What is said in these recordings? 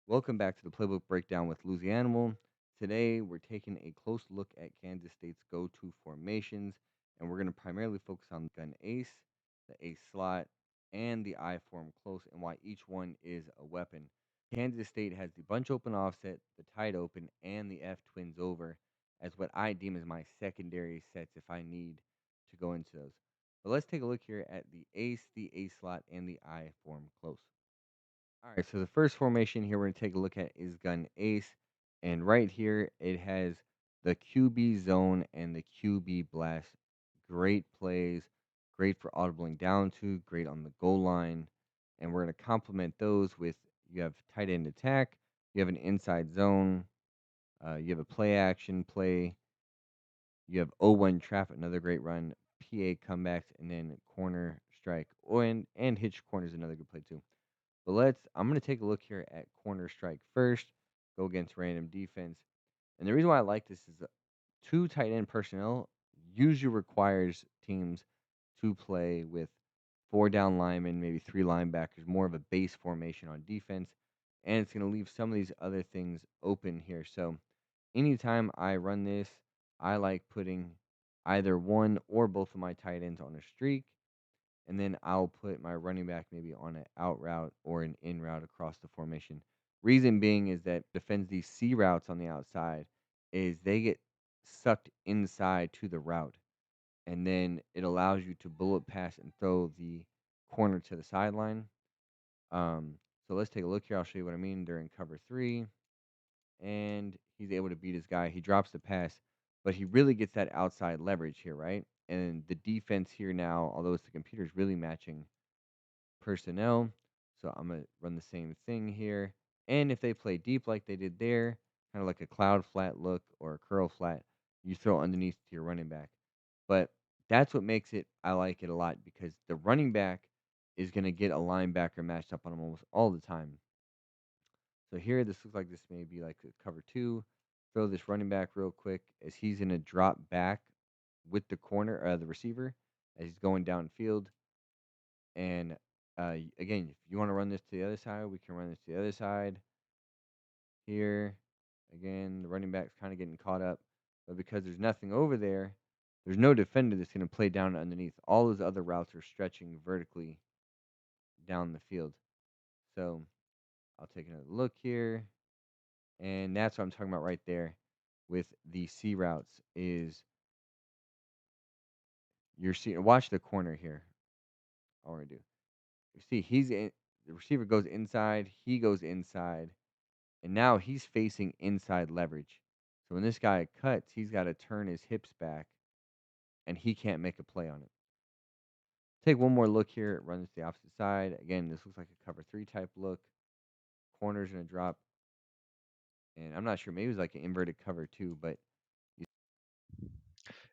Welcome back to the Playbook Breakdown with Louisianimal. Today, we're taking a close look at Kansas State's go-to formations, and we're going to primarily focus on gun ace, the ace slot, and the I form close, and why each one is a weapon. Kansas State has the bunch open offset, the tight open, and the F twins over as what I deem as my secondary sets if I need to go into those. But let's take a look here at the ace slot, and the I form close. All right, so the first formation here we're going to take a look at is gun ace. And right here, it has the QB zone and the QB blast. Great plays, great for audibling down to, great on the goal line. And we're going to complement those with you have tight end attack, you have an inside zone, you have a play action play, you have 0-1 trap, another great run, PA comebacks, and then corner strike. Oh, and hitch corner is another good play too. But I'm going to take a look here at corner strike first, go against random defense. And the reason why I like this is that two tight end personnel usually requires teams to play with four down linemen, maybe three linebackers, more of a base formation on defense. And it's going to leave some of these other things open here. So anytime I run this, I like putting either one or both of my tight ends on a streak, and then I'll put my running back maybe on an out route or an in route across the formation. Reason being is that defends these C routes on the outside is they get sucked inside to the route, and then it allows you to bullet pass and throw the corner to the sideline. Um, so let's take a look here. I'll show you what I mean during cover three, and he's able to beat his guy. He drops the pass, but he really gets that outside leverage here, right? And the defense here now, although it's the computer, is really matching personnel. So I'm going to run the same thing here. And if they play deep like they did there, kind of like a cloud flat look or a curl flat, you throw underneath to your running back. But that's what makes it, I like it a lot because the running back is going to get a linebacker matched up on him almost all the time. So here, this looks like this may be like a cover two. Throw this running back real quick as he's going to drop back with the corner, the receiver, as he's going downfield. And again, if you want to run this to the other side, we can run this to the other side here. Again, the running back's kind of getting caught up. But because there's nothing over there, there's no defender that's going to play down underneath. All those other routes are stretching vertically down the field. So I'll take another look here. And that's what I'm talking about right there with the C routes is you're seeing, watch the corner here. All we're going to do. You see, the receiver goes inside, he goes inside. And now he's facing inside leverage. So when this guy cuts, he's got to turn his hips back, and he can't make a play on it. Take one more look here. It runs to the opposite side. Again, this looks like a cover three type look. Corner's going to drop. And I'm not sure. Maybe it's like an inverted cover two, but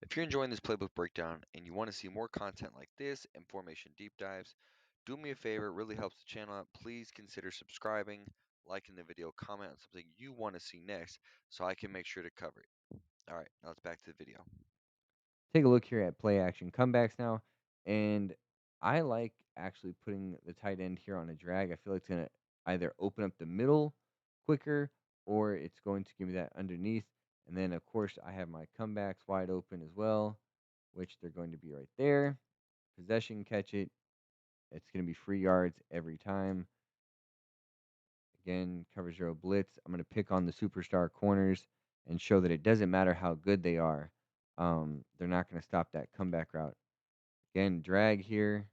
If you're enjoying this playbook breakdown and you want to see more content like this and formation deep dives, do me a favor, it really helps the channel out. Please consider subscribing, liking the video, comment on something you want to see next so I can make sure to cover it. All right, now let's back to the video. take a look here at play action comebacks now. And I like actually putting the tight end here on a drag. I feel like it's going to either open up the middle quicker or it's going to give me that underneath. And then, of course, I have my comebacks wide open as well, which they're going to be right there. Possession, catch it. It's going to be free yards every time. Again, cover zero blitz. I'm going to pick on the superstar corners and show that it doesn't matter how good they are. They're not going to stop that comeback route. Again, drag here.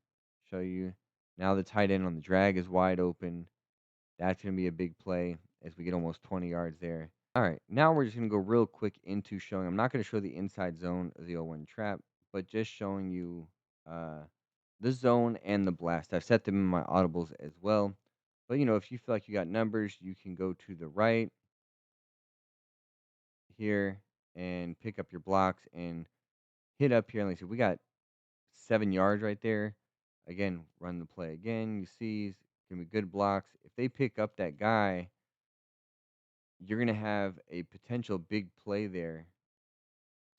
Show you. Now the tight end on the drag is wide open. That's going to be a big play as we get almost 20 yards there. All right, now we're just going to go real quick into showing. I'm not going to show the inside zone of the 0-1 trap, but just showing you uh, the zone and the blast. I've set them in my audibles as well. But, if you feel like you got numbers, you can go to the right here and pick up your blocks and hit up here. And like I said, we got 7 yards right there. Again, run the play again. You see, it's going to be good blocks. If they pick up that guy, you're going to have a potential big play there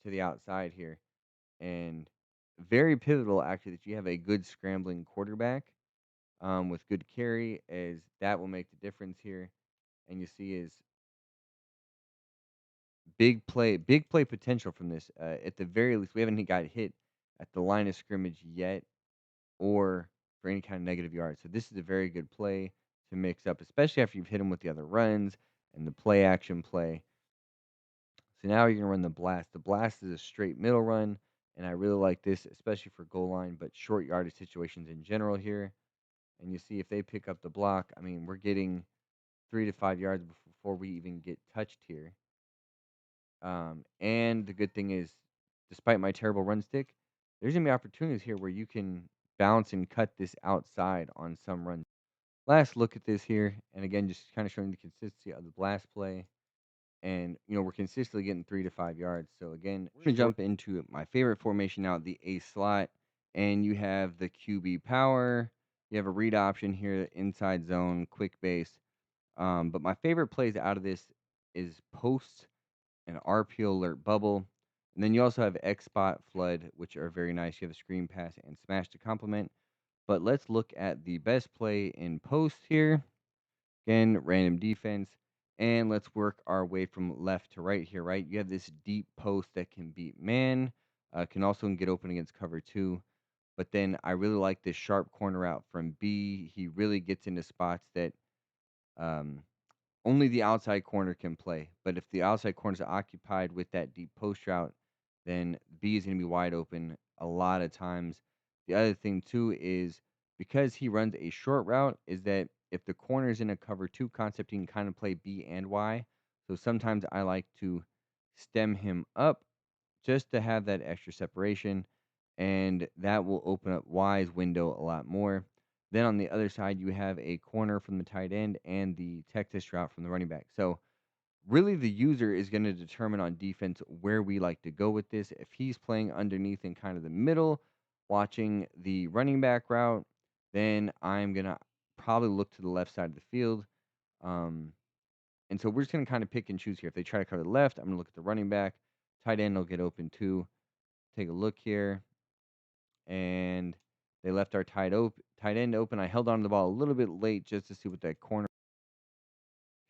to the outside here. And very pivotal, actually, that you have a good scrambling quarterback with good carry, as that will make the difference here. and you see is big play potential from this. At the very least, we haven't got hit at the line of scrimmage yet, or for any kind of negative yards. So this is a very good play to mix up, especially after you've hit him with the other runs and the play action play. So now you're gonna run the blast. The blast is a straight middle run, and I really like this, especially for goal line, but short yardage situations in general here. And you see if they pick up the block, I mean, we're getting 3 to 5 yards before we even get touched here. And the good thing is, despite my terrible run stick, there's gonna be opportunities here where you can bounce and cut this outside on some runs. Last look at this here, and again, just kind of showing the consistency of the blast play. And we're consistently getting 3 to 5 yards. So again, we're gonna jump into my favorite formation now, the A slot, and you have the QB power. You have a read option here, inside zone, quick base. But my favorite plays out of this is post and RPO alert bubble. And then you also have X spot flood, which are very nice. You have a screen pass and smash to complement. But let's look at the best play in post here. Again, random defense. And let's work our way from left to right here, right? You have this deep post that can beat man, can also get open against cover two. But then I really like this sharp corner out from B. He really gets into spots that um, only the outside corner can play. But if the outside corner is occupied with that deep post route, then B is going to be wide open a lot of times. The other thing too is because he runs a short route, is that if the corner is in a cover two concept, he can kind of play B and Y. So sometimes I like to stem him up just to have that extra separation, and that will open up Y's window a lot more. Then on the other side, you have a corner from the tight end and the Texas route from the running back. So really, the user is going to determine on defense where we like to go with this. If he's playing underneath in kind of the middle, watching the running back route, then I'm going to probably look to the left side of the field. Um, and so we're just going to kind of pick and choose here. If they try to cover the left, I'm going to look at the running back. Tight end will get open too. Take a look here. And they left our tight end open. I held on to the ball a little bit late just to see what that corner.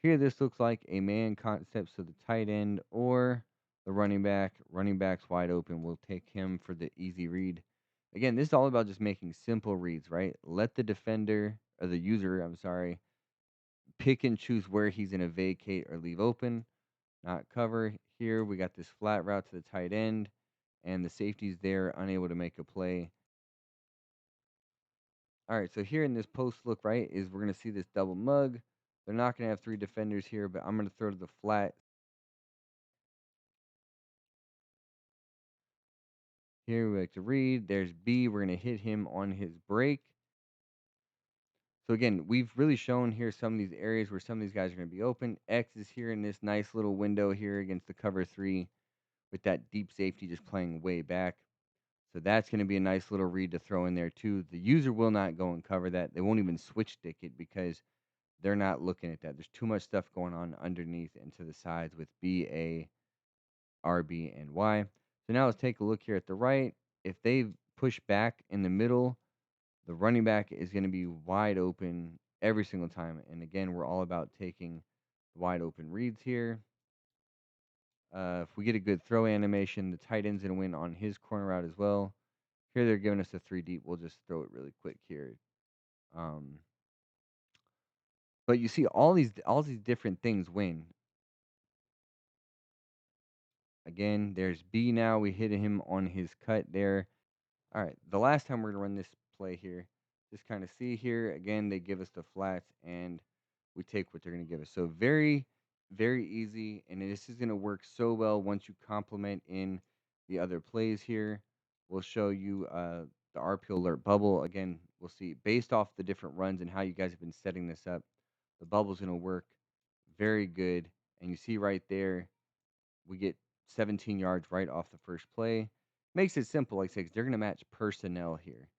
Here, this looks like a man concept, so the tight end or the running back. Running back's wide open. We'll take him for the easy read. Again, this is all about just making simple reads, right? Let the defender, or the user, I'm sorry, pick and choose where he's going to vacate or leave open, not cover. Here, we got this flat route to the tight end, and the safety's there, unable to make a play. All right, so here in this post look, right, is we're going to see this double mug. They're not going to have three defenders here, but I'm going to throw to the flat. Here we like to read. There's B. We're going to hit him on his break. So again, we've really shown here some of these areas where some of these guys are going to be open. X is here in this nice little window here against the cover three with that deep safety just playing way back. So that's going to be a nice little read to throw in there too. The user will not go and cover that. They won't even switch stick it because they're not looking at that. There's too much stuff going on underneath and to the sides with B, A, R, B, and Y. So now let's take a look here at the right. If they push back in the middle, the running back is going to be wide open every single time. And again, we're all about taking wide open reads here. If we get a good throw animation, the tight end's going to win on his corner route as well. Here they're giving us a 3 deep. We'll just throw it really quick here. Um, but you see all these different things win. Again, there's B now. We hit him on his cut there. All right, the last time we're going to run this play here, just kind of see here. Again, they give us the flats, and we take what they're going to give us. So very, very easy, and this is going to work so well once you complement in the other plays here. We'll show you the RPO alert bubble. Again, we'll see based off the different runs and how you guys have been setting this up. The bubble's going to work very good, and you see right there, we get 17 yards right off the first play. Makes it simple, like I said, 'cause they're going to match personnel here.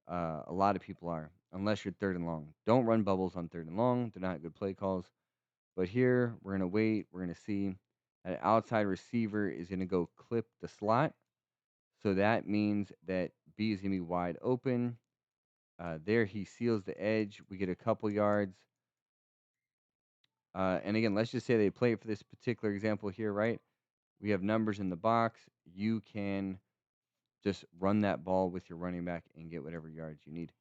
A lot of people are, unless you're third and long. Don't run bubbles on third and long. They're not good play calls. But here, we're going to wait. We're going to see that outside receiver is going to go clip the slot. So that means that B is going to be wide open. There, he seals the edge. We get a couple yards. And again, let's just say they play it for this particular example here, right? We have numbers in the box. You can just run that ball with your running back and get whatever yards you need.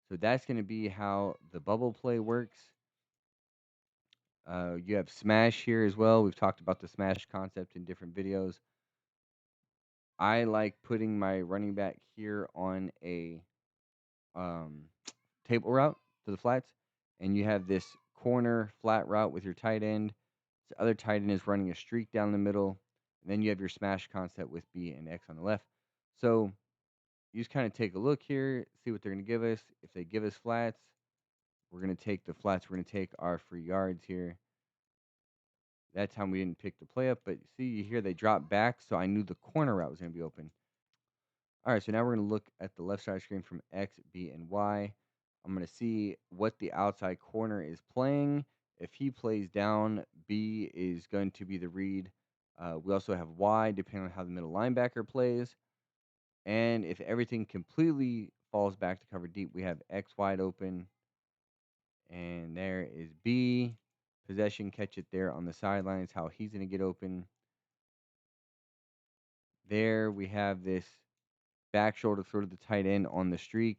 So that's going to be how the bubble play works. You have smash here as well. We've talked about the smash concept in different videos. I like putting my running back here on a um, table route to the flats, and you have this corner flat route with your tight end. The other tight end is running a streak down the middle, and then you have your smash concept with B and X on the left. So you just kind of take a look here, see what they're going to give us. If they give us flats, we're going to take the flats. We're going to take our free yards here. That time we didn't pick the play up, but see, you hear they drop back, so I knew the corner route was going to be open. All right, so now we're going to look at the left side of the screen from X, B, and Y. I'm going to see what the outside corner is playing. If he plays down, B is going to be the read. We also have Y, depending on how the middle linebacker plays. And if everything completely falls back to cover deep, we have X wide open. And there is B. Possession, catch it there on the sidelines, how he's going to get open. There we have this back shoulder throw to the tight end on the streak.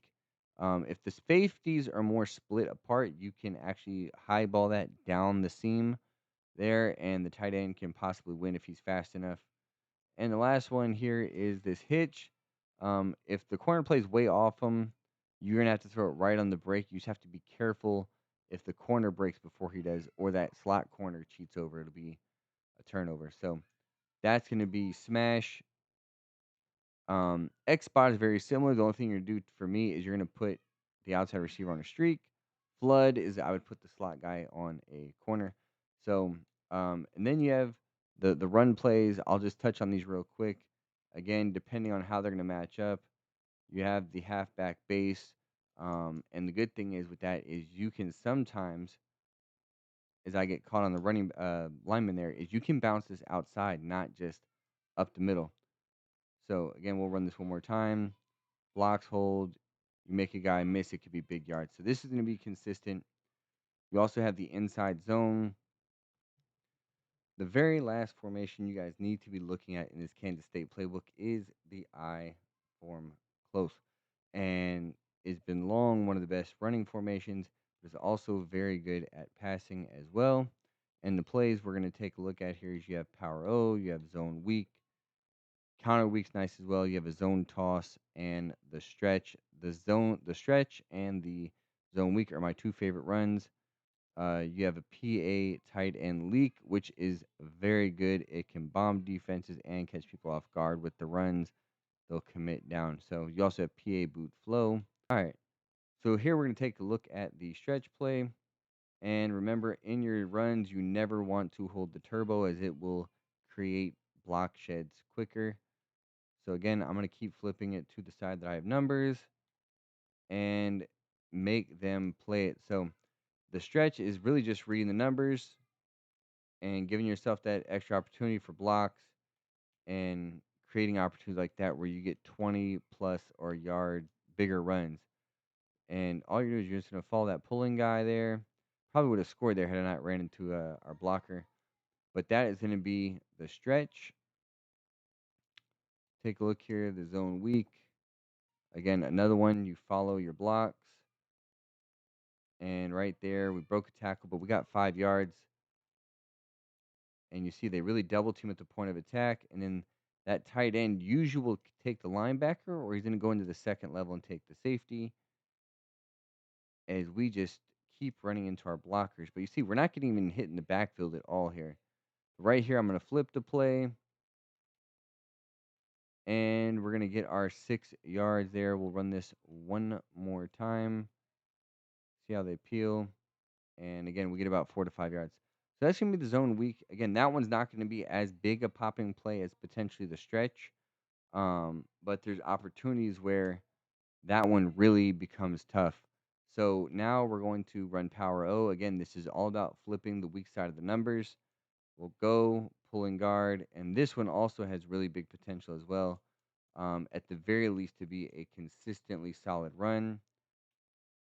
If the safeties are more split apart, you can actually highball that down the seam there, and the tight end can possibly win if he's fast enough. And the last one here is this hitch. If the corner plays way off him, you're going to have to throw it right on the break. You just have to be careful if the corner breaks before he does, or that slot corner cheats over. It'll be a turnover. So that's going to be smash. X spot is very similar. The only thing you're gonna do for me is you're gonna put the outside receiver on a streak. Flood is I would put the slot guy on a corner. So and then you have the run plays. I'll just touch on these real quick. Again, depending on how they're gonna match up, you have the halfback base. And the good thing is with that is you can sometimes, as I get caught on the running lineman there, is you can bounce this outside, not just up the middle. So again, we'll run this one more time. Blocks hold, you make a guy miss, it could be big yards. So this is going to be consistent. You also have the inside zone. The very last formation you guys need to be looking at in this Kansas State playbook is the I form close. And it's been long one of the best running formations, but it's also very good at passing as well. And the plays we're going to take a look at here is you have power O, you have zone weak, counter weak's nice as well. You have a zone toss and the stretch. The stretch and the zone weak are my two favorite runs. You have a PA tight end leak, which is very good. It can bomb defenses and catch people off guard with the runs. They'll commit down. So you also have PA boot flow. All right. So here we're going to take a look at the stretch play. And remember, in your runs, you never want to hold the turbo as it will create block sheds quicker. So again, I'm going to keep flipping it to the side that I have numbers and make them play it. So the stretch is really just reading the numbers and giving yourself that extra opportunity for blocks and creating opportunities like that where you get 20 plus or yard bigger runs. And all you do is you're just going to follow that pulling guy there. Probably would have scored there had I not ran into our blocker. But that is going to be the stretch. Take a look here, the zone weak. Again, another one, you follow your blocks. And right there, we broke a tackle, but we got 5 yards. And you see they really double team at the point of attack. And then that tight end usually will take the linebacker, or he's going to go into the second level and take the safety. As we just keep running into our blockers. But you see, we're not getting even hit in the backfield at all here. Right here, I'm going to flip the play. And we're going to get our 6 yards there. We'll run this one more time. See how they peel. And again, we get about 4 to 5 yards. So that's going to be the zone weak. Again, that one's not going to be as big a popping play as potentially the stretch. But there's opportunities where that one really becomes tough. So now we're going to run power O. Again, this is all about flipping the weak side of the numbers. We'll go pulling guard. And this one also has really big potential as well. At the very least to be a consistently solid run.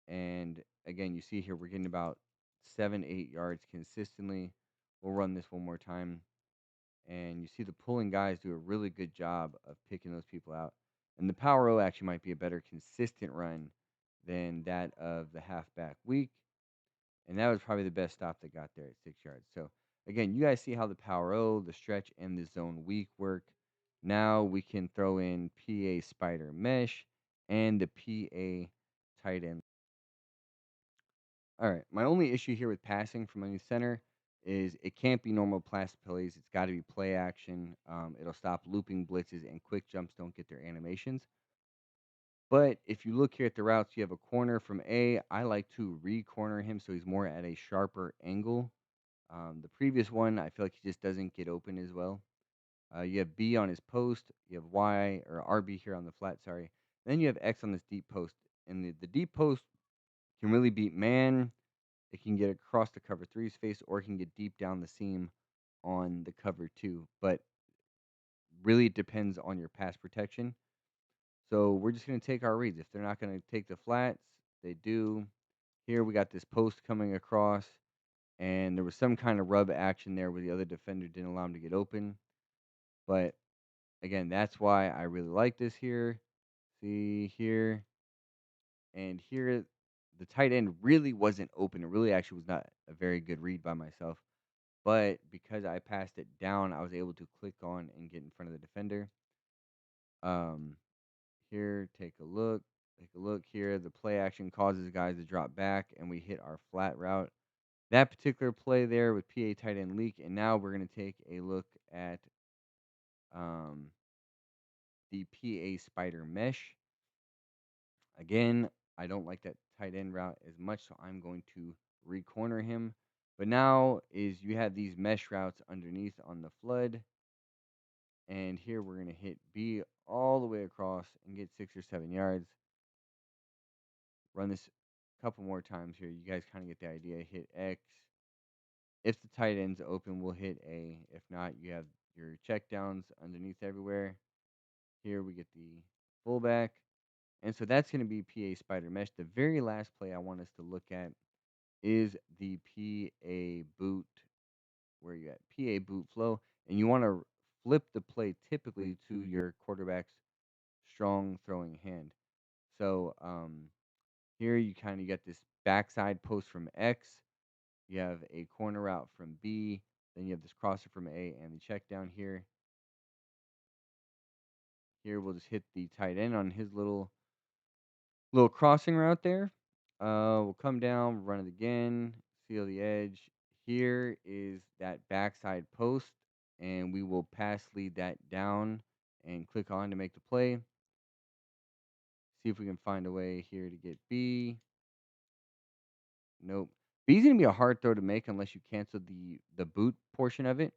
And again, you see here we're getting about 7, 8 yards consistently. We'll run this one more time. And you see the pulling guys do a really good job of picking those people out. And the Power O actually might be a better consistent run than that of the halfback weak. And that was probably the best stop that got there at 6 yards. So again, you guys see how the Power O, the stretch, and the zone weak work. Now we can throw in PA spider mesh and the PA tight end. All right. My only issue here with passing from any center is it can't be normal pass plays. It's got to be play action. It'll stop looping blitzes and quick jumps don't get their animations. But if you look here at the routes, you have a corner from A. I like to re-corner him so he's more at a sharper angle. The previous one, I feel like he just doesn't get open as well. You have B on his post. You have Y or RB here on the flat. Sorry. Then you have X on this deep post, and the deep post can really beat man. It can get across the cover three's face, or it can get deep down the seam on the cover two. But really, it depends on your pass protection. So we're just going to take our reads. If they're not going to take the flats, they do. Here we got this post coming across, and there was some kind of rub action there where the other defender didn't allow him to get open. But again, that's why I really like this here. See here. And here, the tight end really wasn't open. It really actually was not a very good read by myself. But because I passed it down, I was able to click on and get in front of the defender. Um, Here, take a look. Take a look here. The play action causes guys to drop back, and we hit our flat route. That particular play there with PA tight end leak, and now we're going to take a look at um, the PA spider mesh. Again, I don't like that tight end route as much, so I'm going to re-corner him. But now is you have these mesh routes underneath on the flood. And here we're going to hit B all the way across and get 6 or 7 yards. Run this a couple more times here. You guys kind of get the idea. Hit X. If the tight end's open, we'll hit A. If not, you have your checkdowns underneath everywhere. Here we get the fullback. And so that's going to be PA spider mesh. The very last play I want us to look at is the PA boot. Where you at? PA boot flow. And you want to flip the play typically to your quarterback's strong throwing hand. So here you kind of get this backside post from X. You have a corner route from B. Then you have this crosser from A and the check down here. Here we'll just hit the tight end on his little crossing route there. We'll come down, run it again, seal the edge. Here is that backside post, and we will pass lead that down and click on to make the play. See if we can find a way here to get B. Nope. B's gonna be a hard throw to make unless you cancel the boot portion of it,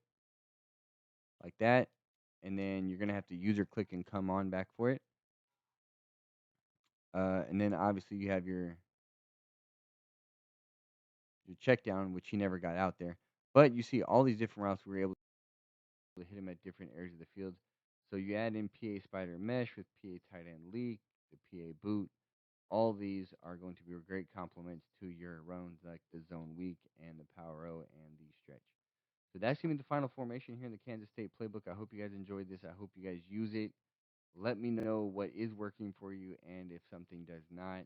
like that, and then you're gonna have to user click and come on back for it. And then obviously you have your check down, which he never got out there. But you see all these different routes we were able to hit him at different areas of the field. So you add in PA spider mesh with PA tight end leak, the PA boot. All these are going to be great complements to your runs like the zone weak and the power O and the stretch. So that's going to be the final formation here in the Kansas State playbook. I hope you guys enjoyed this. I hope you guys use it. Let me know what is working for you, and if something does not,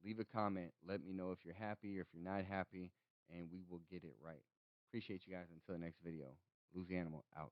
leave a comment. Let me know if you're happy or if you're not happy, and we will get it right. Appreciate you guys. Until the next video. Louisianimal out.